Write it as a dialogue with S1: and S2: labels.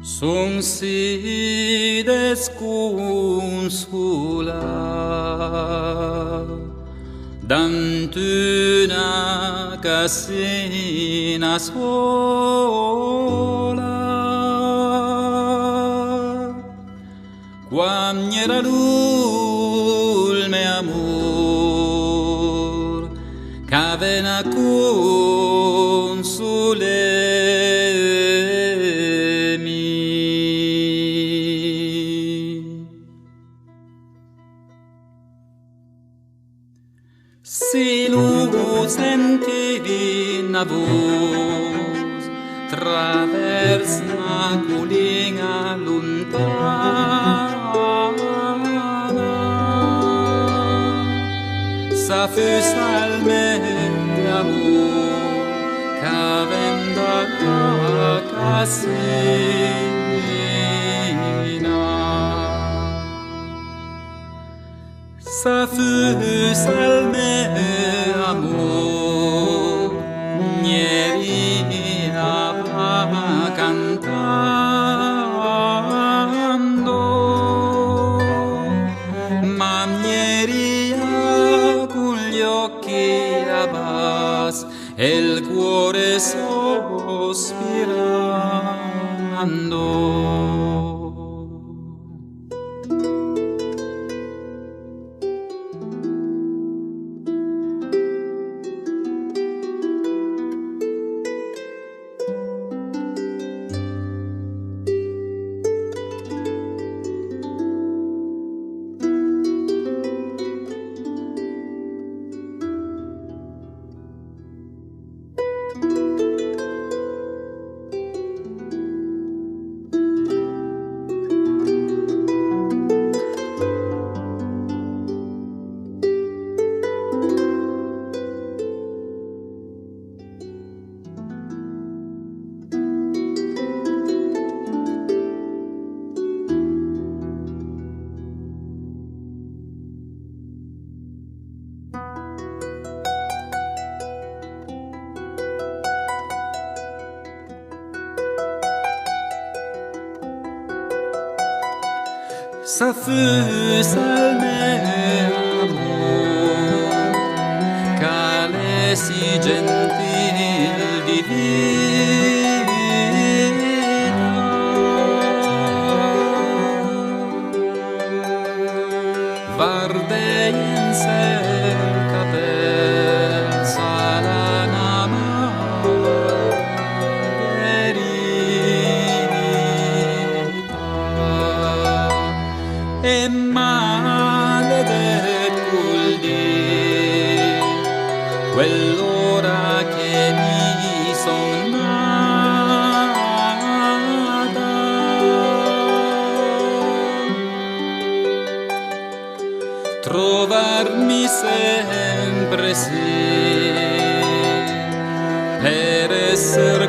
S1: Son si desconsola d'una casina sola, quam era il mio amor qu'aveva consolemi. Si lu sentivi una voce travers una colina lontana, sa fus al mio amor qu'aveva la casina. Sa fus al mio amor ieri va cantando, ma ieri con gli occhi abbas e il cuore sospirando. Sa fus al mio amor qu'ale si gentil di vita, vardei in sel capel salanama e maledet col dì quell'ora che mi son nata, trovarmi sempre sì per esser